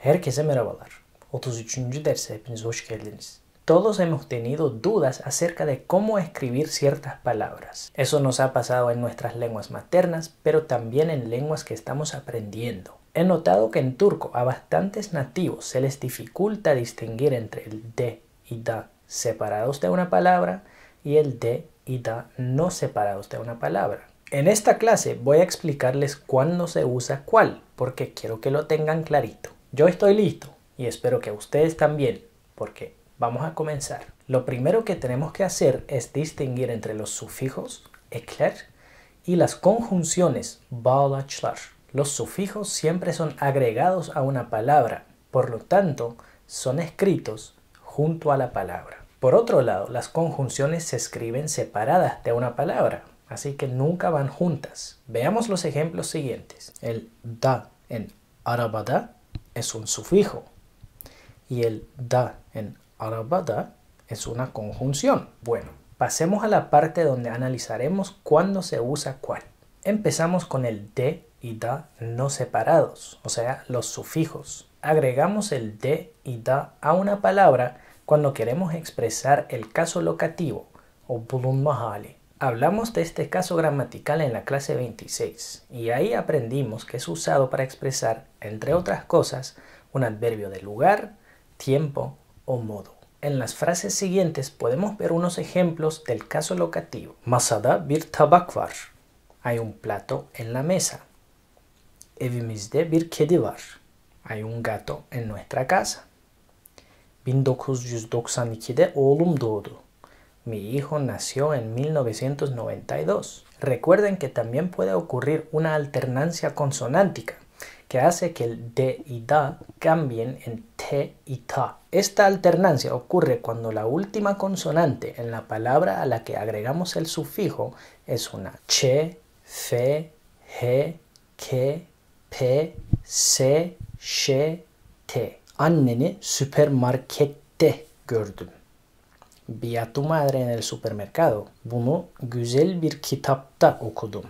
Herkese merhabalar. 33. derse hepiniz hoş geldiniz. Todos hemos tenido dudas acerca de cómo escribir ciertas palabras. Eso nos ha pasado en nuestras lenguas maternas, pero también en lenguas que estamos aprendiendo. He notado que en turco a bastantes nativos se les dificulta distinguir entre el de y da separados de una palabra y el de y da no separados de una palabra. En esta clase voy a explicarles cuándo se usa cuál, porque quiero que lo tengan clarito. Yo estoy listo y espero que ustedes también, porque vamos a comenzar. Lo primero que tenemos que hacer es distinguir entre los sufijos ekler y las conjunciones bağlaçlar. Los sufijos siempre son agregados a una palabra, por lo tanto son escritos junto a la palabra. Por otro lado, las conjunciones se escriben separadas de una palabra, así que nunca van juntas. Veamos los ejemplos siguientes. El da en arabada es un sufijo y el da en arabada es una conjunción. Bueno, pasemos a la parte donde analizaremos cuándo se usa cuál. Empezamos con el de y da no separados, o sea, los sufijos. Agregamos el de y da a una palabra cuando queremos expresar el caso locativo o bulunma hali. Hablamos de este caso gramatical en la clase 26 y ahí aprendimos que es usado para expresar, entre otras cosas, un adverbio de lugar, tiempo o modo. En las frases siguientes podemos ver unos ejemplos del caso locativo. Masada bir tabak var. Hay un plato en la mesa. Evimizde bir kedi var. Hay un gato en nuestra casa. 1992'de oğlum doğdu. Mi hijo nació en 1992. Recuerden que también puede ocurrir una alternancia consonántica que hace que el de y da cambien en te y ta. Esta alternancia ocurre cuando la última consonante en la palabra a la que agregamos el sufijo es una che, fe, he, ke, pe, se, şe, te. Anneni süpermarkette gördüm. Vi a tu madre en el supermercado. Bunu güzel bir kitapta okudum.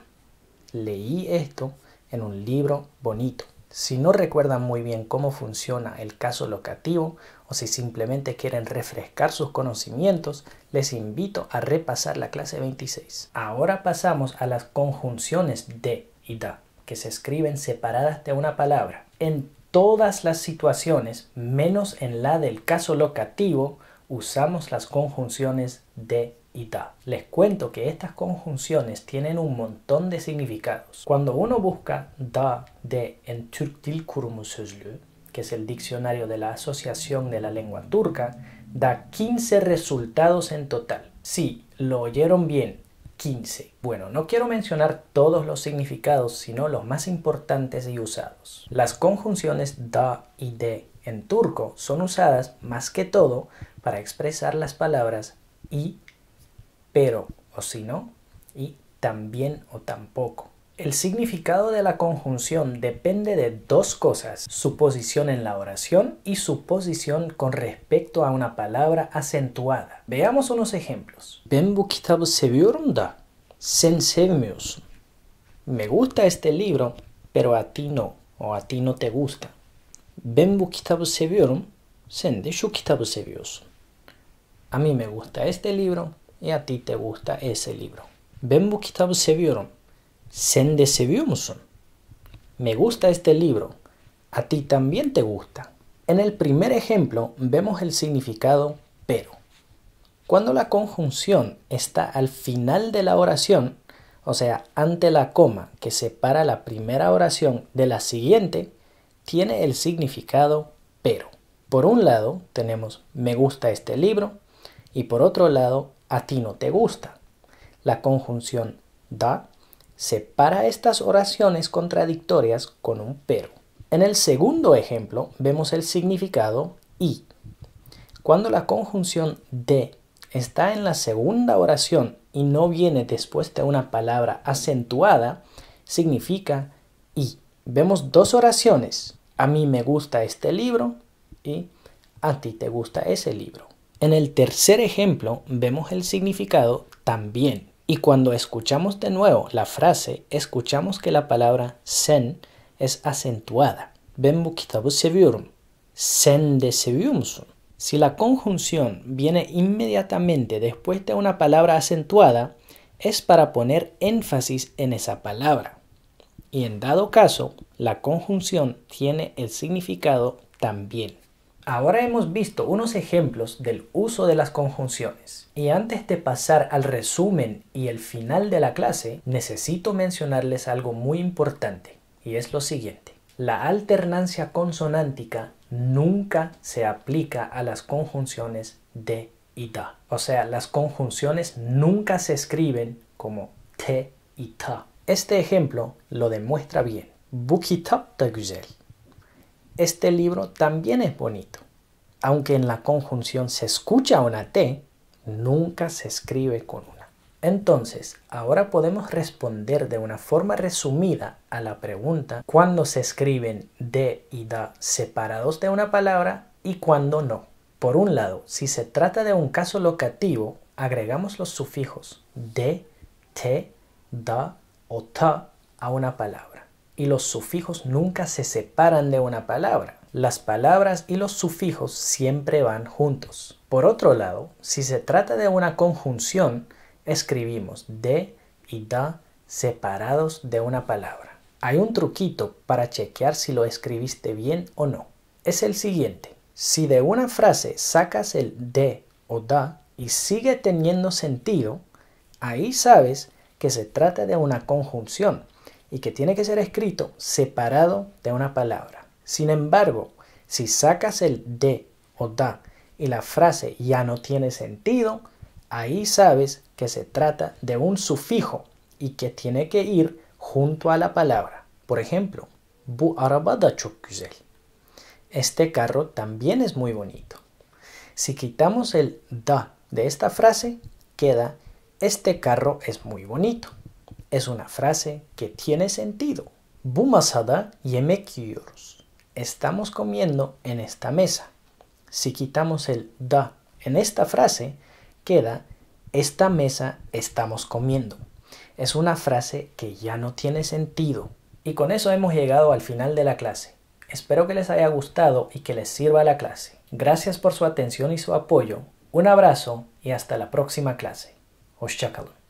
Leí esto en un libro bonito. Si no recuerdan muy bien cómo funciona el caso locativo o si simplemente quieren refrescar sus conocimientos, les invito a repasar la clase 26. Ahora pasamos a las conjunciones de y da, que se escriben separadas de una palabra. En todas las situaciones, menos en la del caso locativo, usamos las conjunciones de y da. Les cuento que estas conjunciones tienen un montón de significados. Cuando uno busca da, de en Türk Dil Kurumu Sözlüğü, que es el diccionario de la Asociación de la Lengua Turca, da 15 resultados en total. Sí, lo oyeron bien, 15. Bueno, no quiero mencionar todos los significados, sino los más importantes y usados. Las conjunciones da y de en turco son usadas más que todo para expresar las palabras y, pero o si no, y también o tampoco. El significado de la conjunción depende de dos cosas: su posición en la oración y su posición con respecto a una palabra acentuada. Veamos unos ejemplos. Ben bu kitabı seviyorum da sen sevmiyorsun. Me gusta este libro, pero a ti no, o a ti no te gusta. Ben bu kitabı seviyorum, sen de şu kitabı seviyorsun. A mí me gusta este libro y a ti te gusta ese libro. Ben bu kitabı seviyorum, sen de seviyor musun? Me gusta este libro, a ti también te gusta. En el primer ejemplo vemos el significado pero. Cuando la conjunción está al final de la oración, o sea, ante la coma que separa la primera oración de la siguiente, tiene el significado pero. Por un lado tenemos me gusta este libro y por otro lado a ti no te gusta. La conjunción da separa estas oraciones contradictorias con un pero. En el segundo ejemplo vemos el significado y. Cuando la conjunción de está en la segunda oración y no viene después de una palabra acentuada, significa y. Vemos dos oraciones: a mí me gusta este libro y a ti te gusta ese libro. En el tercer ejemplo vemos el significado también. Y cuando escuchamos de nuevo la frase, escuchamos que la palabra sen es acentuada. Ben bu kitabı seviyorum. Sen de seviyor musun? Si la conjunción viene inmediatamente después de una palabra acentuada, es para poner énfasis en esa palabra. Y en dado caso, la conjunción tiene el significado también. Ahora hemos visto unos ejemplos del uso de las conjunciones. Y antes de pasar al resumen y el final de la clase, necesito mencionarles algo muy importante, y es lo siguiente. La alternancia consonántica nunca se aplica a las conjunciones de y da. O sea, las conjunciones nunca se escriben como te y ta. Este ejemplo lo demuestra bien. Bu kitap da güzel. Este libro también es bonito. Aunque en la conjunción se escucha una T, nunca se escribe con una. Entonces, ahora podemos responder de una forma resumida a la pregunta cuándo se escriben de y da separados de una palabra y cuándo no. Por un lado, si se trata de un caso locativo, agregamos los sufijos de, te, da o ta a una palabra. Y los sufijos nunca se separan de una palabra. Las palabras y los sufijos siempre van juntos. Por otro lado, si se trata de una conjunción, escribimos de y da separados de una palabra. Hay un truquito para chequear si lo escribiste bien o no. Es el siguiente. Si de una frase sacas el de o da y sigue teniendo sentido, ahí sabes que se trata de una conjunción y que tiene que ser escrito separado de una palabra. Sin embargo, si sacas el de o da y la frase ya no tiene sentido, ahí sabes que se trata de un sufijo y que tiene que ir junto a la palabra. Por ejemplo, bu araba da çok güzel. Este carro también es muy bonito. Si quitamos el da de esta frase, queda este carro es muy bonito. Es una frase que tiene sentido. Bu masada yemek yiyoruz. Estamos comiendo en esta mesa. Si quitamos el da en esta frase, queda esta mesa estamos comiendo. Es una frase que ya no tiene sentido. Y con eso hemos llegado al final de la clase. Espero que les haya gustado y que les sirva la clase. Gracias por su atención y su apoyo. Un abrazo y hasta la próxima clase. Hoşça kalın.